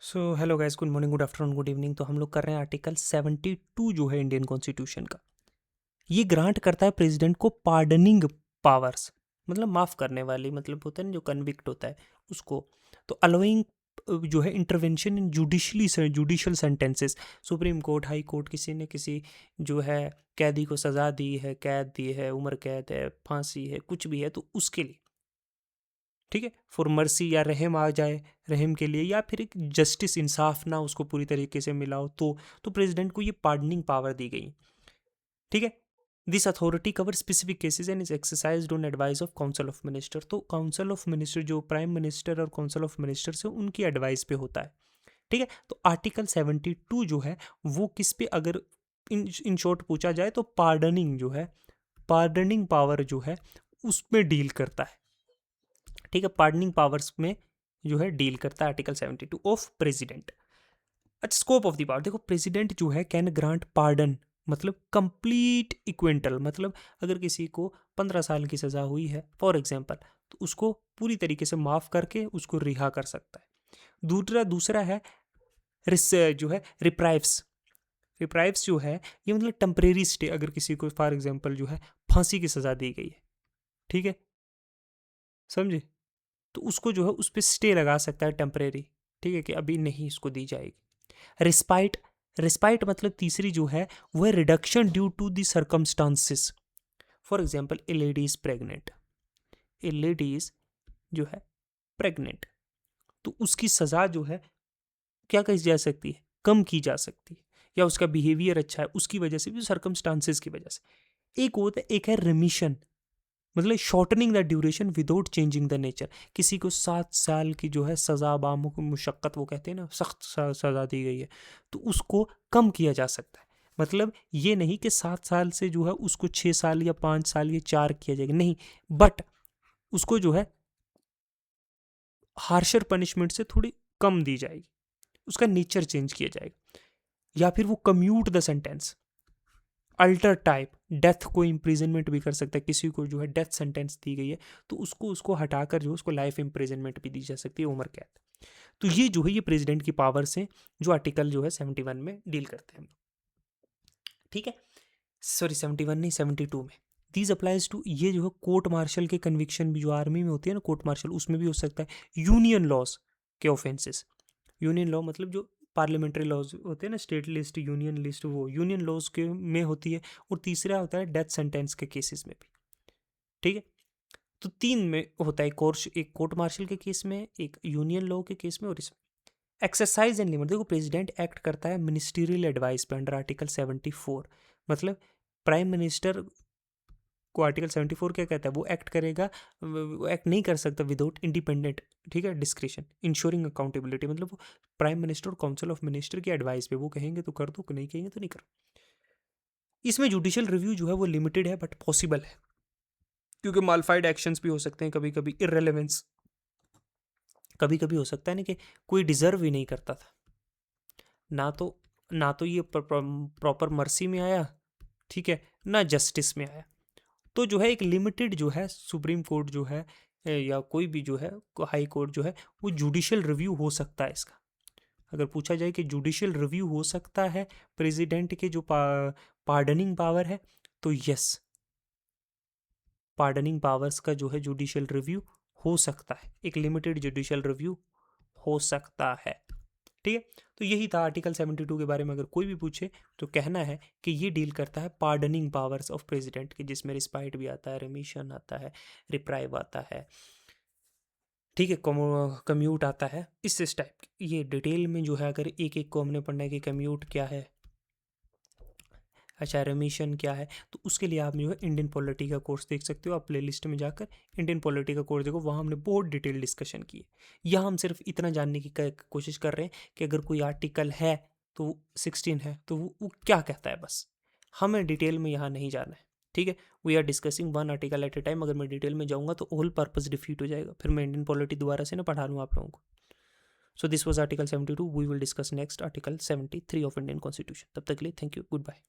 So hello guys, good morning, good afternoon, good evening. तो हम लोग कर रहे हैं आर्टिकल 72 जो है इंडियन कॉन्स्टिट्यूशन का। ये ग्रांट करता है प्रेसिडेंट को पार्डनिंग पावर्स, मतलब माफ़ करने वाली, मतलब होता है ना जो कन्विक्ट होता है उसको। तो अलोइंग जो है इंटरवेंशन इन judicial sentences. Supreme court, high court, किसी ने किसी जो है कैदी को सज़ा दी है, कैद दी है, उम्र कैद है, फांसी है, कुछ भी है, तो उसके लिए, ठीक है, फॉर मर्सी या रहम आ जाए, रहम के लिए, या फिर एक जस्टिस, इंसाफ ना उसको पूरी तरीके से मिला हो, तो प्रेसिडेंट को ये पार्डनिंग पावर दी गई। ठीक है। This authority cover specific cases and is exercised on advice of council of minister. तो काउंसिल ऑफ मिनिस्टर, जो प्राइम मिनिस्टर और काउंसिल ऑफ मिनिस्टर से उनकी एडवाइस पे होता है। ठीक है। तो आर्टिकल 72 जो है वो किस पे, अगर इन शॉर्ट पूछा जाए तो पार्डनिंग जो है, पार्डनिंग पावर जो है उसमें डील करता है। ठीक है, पार्डनिंग पावर्स में जो है डील करता है आर्टिकल 72 ऑफ प्रेसिडेंट। अच्छा, स्कोप ऑफ द पावर देखो, प्रेसिडेंट जो है कैन ग्रांट पार्डन, मतलब कंप्लीट इक्वेंटल, मतलब अगर किसी को 15 साल की सजा हुई है फॉर एग्जांपल, तो उसको पूरी तरीके से माफ करके उसको रिहा कर सकता है। दूसरा दूसरा है जो है रिप्राइव्स। रिप्राइव्स जो है ये मतलब टेम्परेरी स्टे, अगर किसी को फॉर एग्जांपल जो है फांसी की सजा दी गई है, ठीक है, समझे, तो उसको जो है उस पर स्टे लगा सकता है टेम्परेरी। ठीक है, कि अभी नहीं इसको दी जाएगी। रिस्पाइट, रिस्पाइट मतलब तीसरी जो है वो है reduction due to the circumstances. For example a lady is pregnant, a lady is जो है प्रेग्नेंट, तो उसकी सज़ा जो है क्या कही जा सकती है, कम की जा सकती है, या उसका बिहेवियर अच्छा है उसकी वजह से भी, सर्कमस्टांसिस की वजह से। एक होता है, एक है रिमिशन, मतलब shortening the duration without changing the nature. किसी को 7 साल की जो है सज़ा मुशक्क़त, वो कहते हैं ना, सख्त सज़ा दी गई है, तो उसको कम किया जा सकता है। मतलब ये नहीं कि 7 साल से जो है उसको 6 साल या 5 साल या 4 किया जाएगा, नहीं, बट उसको जो है हार्शर पनिशमेंट से थोड़ी कम दी जाएगी, उसका नेचर चेंज किया जाएगा। या फिर वो commute the sentence, alter type, death को इम्प्रिजनमेंट भी कर सकता है। किसी को जो है डेथ सेंटेंस दी गई है तो उसको हटाकर जो उसको लाइफ इम्प्रिजनमेंट भी दी जा सकती है, उम्र कैद। तो ये जो है ये प्रेसिडेंट की पावर्स हैं जो आर्टिकल जो है 71 में डील करते हैं। ठीक है, सॉरी 71 नहीं, 72 में। दीज अप्लाइज टू, ये जो है कोर्ट मार्शल के कन्विक्शन भी, जो आर्मी में होती है ना कोर्ट मार्शल, उसमें भी हो सकता है। यूनियन लॉज के ऑफेंसेस, यूनियन लॉ मतलब जो पार्लियामेंट्री लॉज होते हैं ना, स्टेट लिस्ट, यूनियन लिस्ट, वो यूनियन लॉज के में होती है। और तीसरा होता है डेथ सेंटेंस के केसेस में भी। ठीक है, तो तीन में होता है, कोर्स, एक कोर्ट मार्शल के केस में, एक यूनियन लॉ के केस में, और इसमें एक्सरसाइज एंड लिमिट। देखो, प्रेसिडेंट एक्ट करता है मिनिस्टीरियल एडवाइस पे अंडर आर्टिकल 74। मतलब प्राइम मिनिस्टर को आर्टिकल 74 क्या कहता है, वो एक्ट करेगा, वो एक्ट नहीं कर सकता विदाउट इंडिपेंडेंट, ठीक है, डिस्क्रिशन, इंश्योरिंग अकाउंटेबिलिटी। मतलब वो प्राइम मिनिस्टर और काउंसिल ऑफ मिनिस्टर की एडवाइस पे, वो कहेंगे तो कर दो, नहीं कहेंगे तो नहीं करो। इसमें जुडिशियल रिव्यू जो है वो लिमिटेड है बट पॉसिबल है, क्योंकि मालफाइड एक्शंस भी हो सकते हैं, कभी कभी इररेलेवेंस, कभी कभी हो सकता है ना कि कोई डिजर्व ही नहीं करता था, ना तो ये प्रॉपर मर्सी में आया, ठीक है, ना जस्टिस में आया। तो जो है एक लिमिटेड जो है सुप्रीम कोर्ट जो है, या कोई भी जो है हाई कोर्ट जो है, वो जुडिशियल रिव्यू हो सकता है इसका। अगर पूछा जाए कि जुडिशियल रिव्यू हो सकता है प्रेसिडेंट के जो पार्डनिंग पावर है, तो यस, पार्डनिंग पावर्स का जो है जुडिशियल रिव्यू हो सकता है, एक लिमिटेड जुडिशियल रिव्यू हो सकता है। ठीक है, तो यही था आर्टिकल 72 के बारे में। अगर कोई भी पूछे तो कहना है कि ये डील करता है पार्डनिंग पावर्स ऑफ प्रेसिडेंट के, जिसमें रिस्पाइट भी आता है, रिमिशन आता है, रिप्राइव आता है, ठीक है, कम्यूट आता है, इस टाइप की। ये डिटेल में जो है अगर एक एक को हमने पढ़ना है कि कम्यूट क्या है, अच्छा रिमिशन क्या है, तो उसके लिए आप जो है इंडियन पॉलिटी का कोर्स देख सकते हो। आप प्लेलिस्ट में जाकर इंडियन पॉलिटी का कोर्स देखो, वहाँ हमने बहुत डिटेल डिस्कशन की है। यहाँ हम सिर्फ इतना जानने की कोशिश कर रहे हैं कि अगर कोई आर्टिकल है तो 16 है तो वो क्या कहता है, बस हमें डिटेल में यहाँ नहीं जाना है। ठीक है, we are discussing one article at a time. अगर मैं डिटेल में जाऊँगा तो होल पर्पज डिफीट हो जाएगा, फिर मैं इंडियन पॉलिटी दोबारा से ना पढ़ा लूँ आप लोगों को। So this was article 72, we will discuss next article 73 of Indian constitution. तब तक के लिए थैंक यू, गुड बाय।